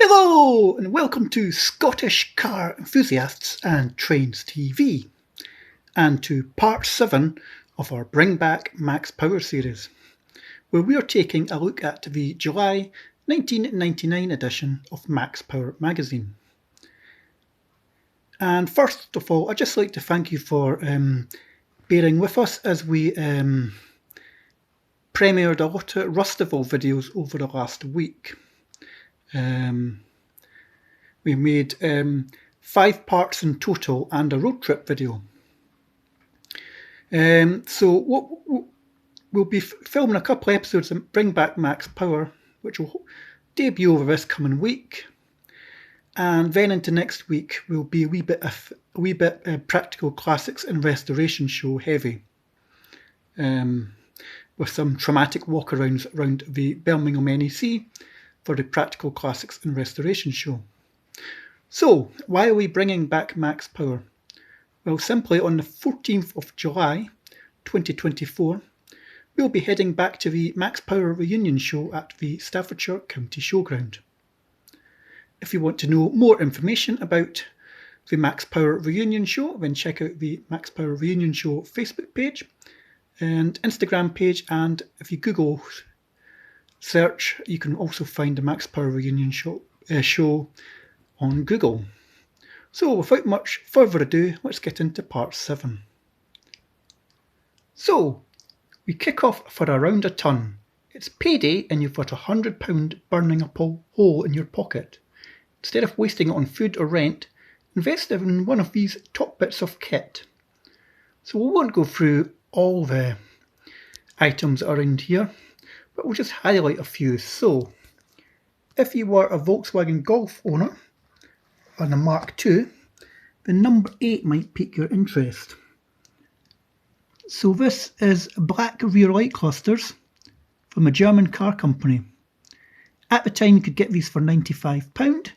Hello and welcome to Scottish Car Enthusiasts and Trains TV and to part 7 of our Bring Back Max Power series, where we are taking a look at the July 1999 edition of Max Power magazine. And first of all, I'd just like to thank you for bearing with us as we premiered a lot of Rustival videos over the last week. We made 5 parts in total and a road trip video. So we'll be filming a couple of episodes of Bring Back Max Power, which will debut over this coming week. And then into next week will be a wee bit practical classics and restoration show heavy, with some dramatic walkarounds around the Birmingham NEC for the practical classics and restoration show. So, why are we bringing back Max Power? Well, simply on the 14th of July 2024, we'll be heading back to the Max Power reunion show at the Staffordshire County Showground. If you want to know more information about the Max Power reunion show, then check out the Max Power reunion show Facebook page and Instagram page, and if you Google search, you can also find the Max Power reunion show on Google. So without much further ado, let's get into part 7. So we kick off for around a ton. It's payday and you've got £100 burning a hole in your pocket. Instead of wasting it on food or rent, invest in one of these top bits of kit. So we won't go through all the items that are in here, but we'll just highlight a few. So if you were a Volkswagen Golf owner on a Mark II, the number 8 might pique your interest. So this is black rear light clusters from a German car company. At the time you could get these for £95.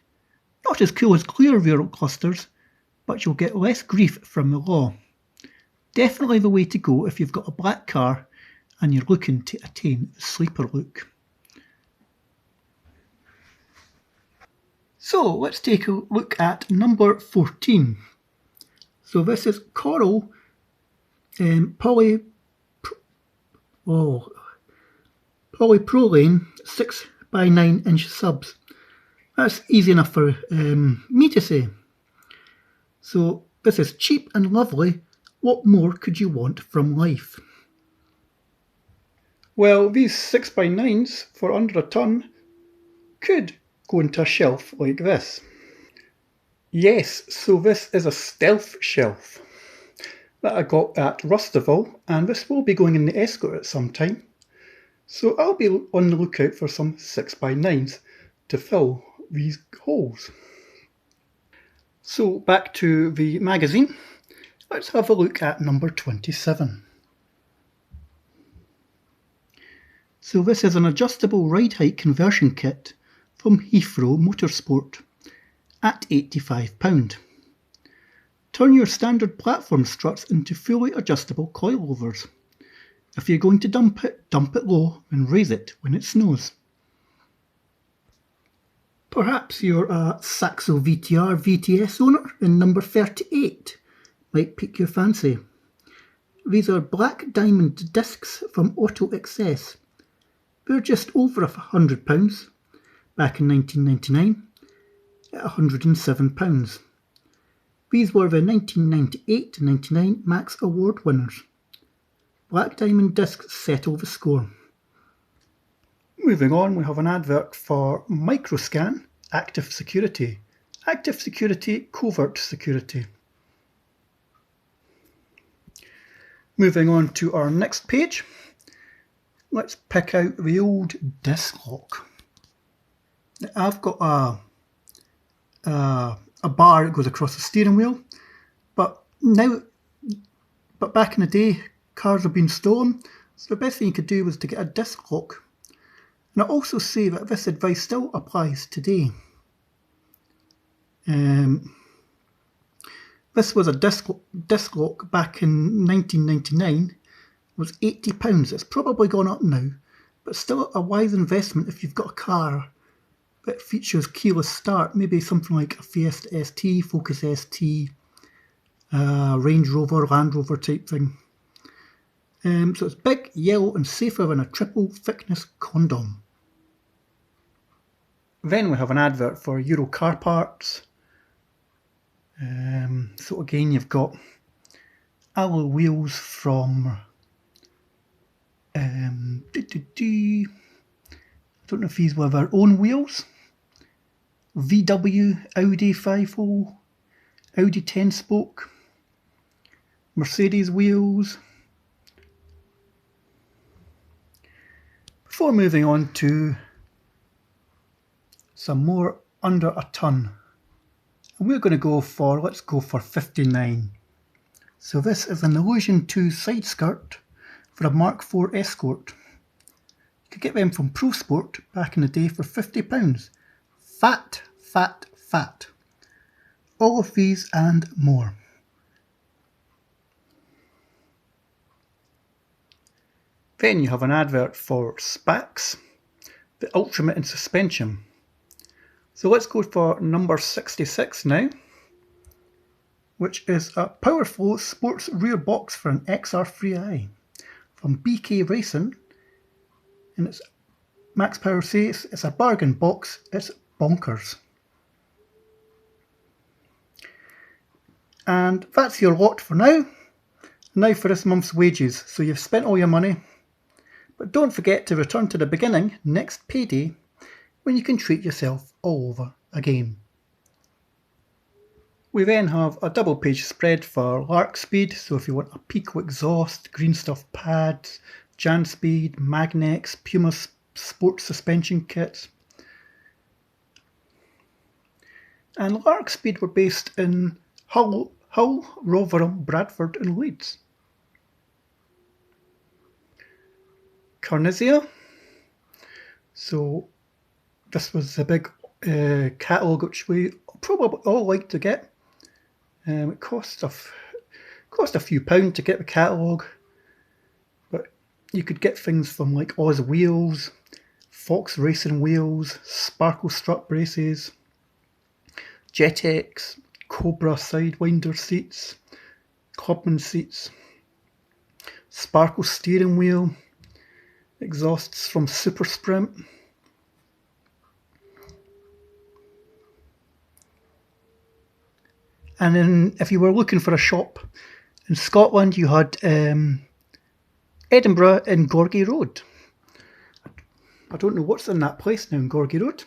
Not as cool as clear rear clusters, but you'll get less grief from the law. Definitely the way to go if you've got a black car and you're looking to attain the sleeper look. So let's take a look at number 14. So this is Coral polypropylene 6 by 9 inch subs. That's easy enough for me to say. So this is cheap and lovely. What more could you want from life? Well, these 6 by 9s for under a ton could go into a shelf like this. Yes, so this is a stealth shelf that I got at Rustival, and this will be going in the Escort at some time. So I'll be on the lookout for some 6 by 9s to fill these holes. So back to the magazine. Let's have a look at number 27. So this is an adjustable ride height conversion kit from Heathrow Motorsport at £85. Turn your standard platform struts into fully adjustable coilovers. If you're going to dump it low and raise it when it snows. Perhaps you're a Saxo VTR VTS owner in number 38. Might pique your fancy. These are black diamond discs from Auto Excess. They're just over £100 back in 1999 at £107. These were the 1998-99 Max Award winners. Black diamond discs settle the score. Moving on, we have an advert for Microscan Active Security. Active Security, Covert Security. Moving on to our next page, let's pick out the old disc lock. I've got a bar that goes across the steering wheel, but back in the day, cars have been stolen, so the best thing you could do was to get a disc lock. And I also say that this advice still applies today. This was a disc lock back in 1999. It was £80. It's probably gone up now, but still a wise investment if you've got a car It features keyless start, maybe something like a Fiesta ST, Focus ST, Range Rover, Land Rover type thing. So it's big, yellow and safer than a triple thickness condom. Then we have an advert for Euro car parts. So again, you've got alloy wheels from I don't know if these were their own wheels. VW, Audi 5.0, Audi 10 spoke, Mercedes wheels. Before moving on to some more under a tonne, and we're going to go for, let's go for 59. So this is an Illusion 2 side skirt for a Mark IV Escort. You could get them from Pro Sport back in the day for £50. Fat, fat, fat. All of these and more. Then you have an advert for Spax, the Ultimate in Suspension. So let's go for number 66 now, which is a Powerflow sports rear box for an XR3i from BK Racing. And it's Max Power says it's a bargain box, it's bonkers. And that's your lot for now. Now for this month's wages. So you've spent all your money, but don't forget to return to the beginning next payday when you can treat yourself all over again. We then have a double page spread for Lark Speed, so if you want a Pico exhaust, green stuff pads, Jan Speed, Magnex, Puma sports suspension kits. And Lark Speed were based in Hull, Rotherham, Bradford and Leeds. Carnisia. So this was the big catalogue which we probably all like to get. It cost a few pounds to get the catalogue, but you could get things from like Oz wheels, Fox Racing wheels, Sparkle strut braces, Jetex, Cobra sidewinder seats, Clubman seats, Sparkle steering wheel, exhausts from Super Sprint. And then if you were looking for a shop in Scotland, you had Edinburgh in Gorgie Road. I don't know what's in that place now in Gorgie Road.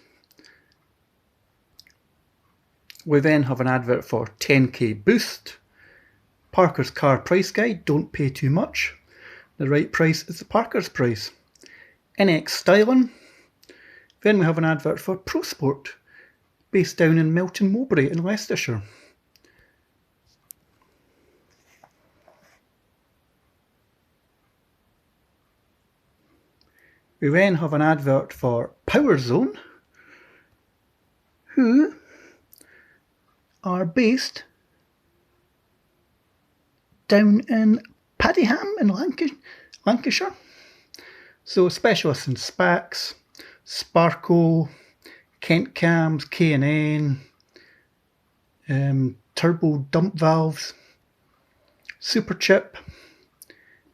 We then have an advert for 10k Boost. Parker's Car Price Guide, don't pay too much. The right price is the Parker's price. NX Styling. Then we have an advert for Pro Sport, based down in Melton Mowbray in Leicestershire. We then have an advert for Power Zone, who are based down in Padiham in Lancashire. So specialists in Spax, Sparco, Kent Cams, K&N, turbo dump valves, Super Chip,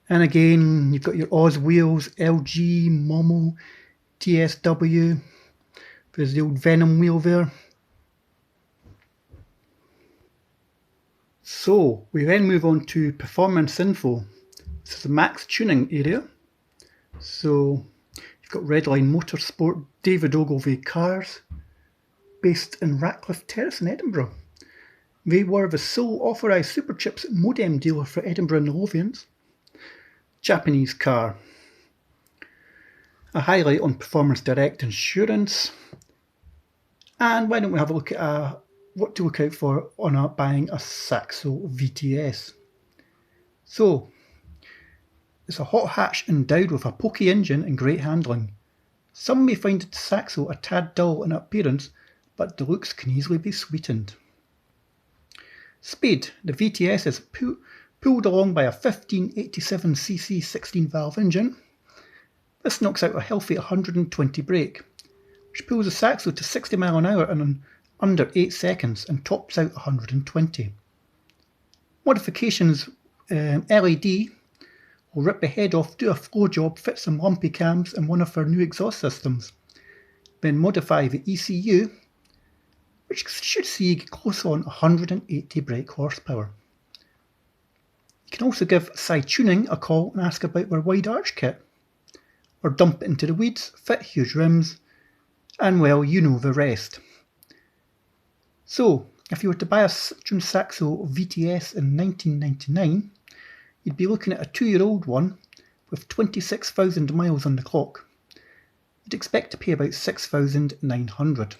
and again you've got your Oz wheels, LG, Momo, TSW. There's the old Venom wheel there. So we then move on to performance info. This is the max tuning area. So you've got Redline Motorsport, David Ogilvy Cars, based in Ratcliffe Terrace in Edinburgh. They were the sole authorised Superchips modem dealer for Edinburgh and the Lothians. Japanese car. A highlight on Performance Direct insurance. And why don't we have a look at what to look out for on buying a Saxo VTS. So, it's a hot hatch endowed with a pokey engine and great handling. Some may find the Saxo a tad dull in appearance, but the looks can easily be sweetened. Speed. The VTS is pulled along by a 1587cc 16-valve engine. This knocks out a healthy 120 brake, which pulls the Saxo to 60 miles an hour in under 8 seconds and tops out 120. Modifications: LED will rip the head off, do a flow job, fit some lumpy cams and one of our new exhaust systems. Then modify the ECU, which should see close on 180 brake horsepower. You can also give Side Tuning a call and ask about their wide arch kit, or dump it into the weeds, fit huge rims, and well, you know the rest. So, if you were to buy a Citroen Saxo VTS in 1999, you'd be looking at a 2-year-old one with 26,000 miles on the clock. You'd expect to pay about $6,900.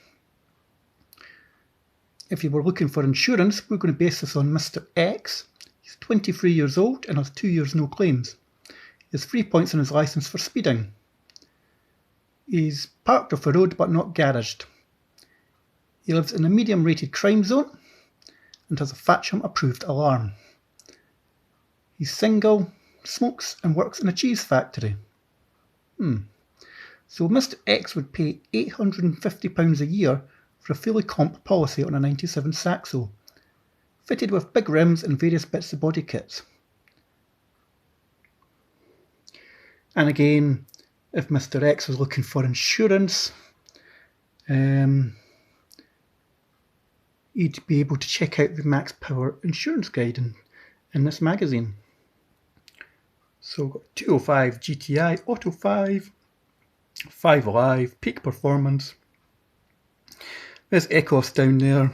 If you were looking for insurance, we're going to base this on Mr. X. He's 23 years old and has 2 years no claims. He has 3 points on his licence for speeding. He's parked off the road but not garaged. He lives in a medium rated crime zone and has a Fatcham approved alarm. He's single, smokes and works in a cheese factory. So Mr. X would pay £850 a year for a fully comp policy on a 97 Saxo, fitted with big rims and various bits of body kits. And again, if Mr. X was looking for insurance, he'd be able to check out the Max Power insurance guide in this magazine. So we've got 205 GTI, Auto 5, 5 Alive, Peak Performance. There's Ecos down there.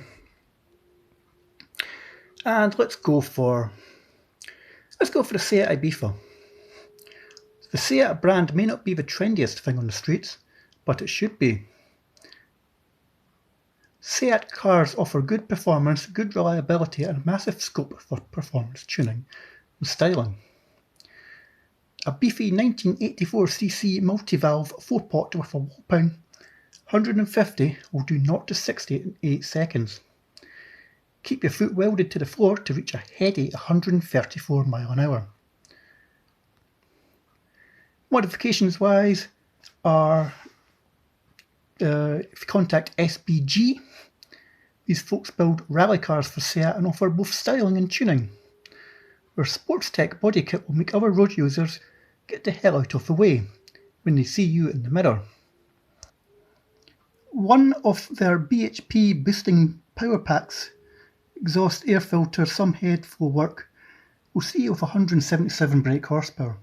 And let's go for the Seat Ibiza. The Seat brand may not be the trendiest thing on the streets, but it should be. Seat cars offer good performance, good reliability and a massive scope for performance tuning and styling. A beefy 1984cc multi-valve 4-pot with a whopping 150 will do 0 to 60 in 8 seconds. Keep your foot welded to the floor to reach a heady 134 miles an hour. Modifications wise are, if you contact SBG, these folks build rally cars for Seat and offer both styling and tuning. Their sports tech body kit will make other road users get the hell out of the way when they see you in the mirror. One of their BHP boosting power packs, exhaust air filter, some head flow work, will see you with 177 brake horsepower.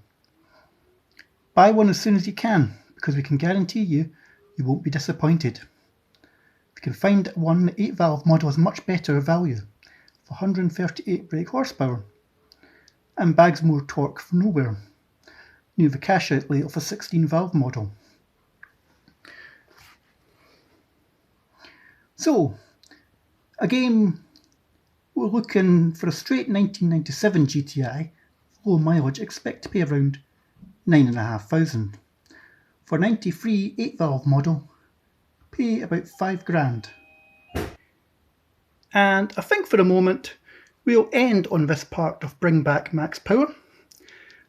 Buy one as soon as you can, because we can guarantee you won't be disappointed. If you can find one, the 8-valve model is much better value, with 138 brake horsepower, and bags more torque from nowhere, near the cash outlay of a 16-valve model. So, again, we're looking for a straight 1997 GTI, low mileage, expect to pay around 9,500. For 93 8-valve model, pay about $5,000. And I think for a moment we'll end on this part of Bring Back Max Power.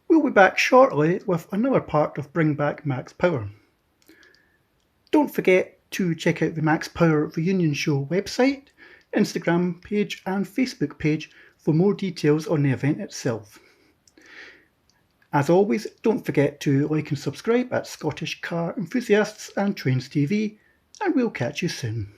We'll be back shortly with another part of Bring Back Max Power. Don't forget to check out the Max Power Reunion Show website, Instagram page and Facebook page for more details on the event itself. As always, don't forget to like and subscribe at Scottish Car Enthusiasts and Trains TV, and we'll catch you soon.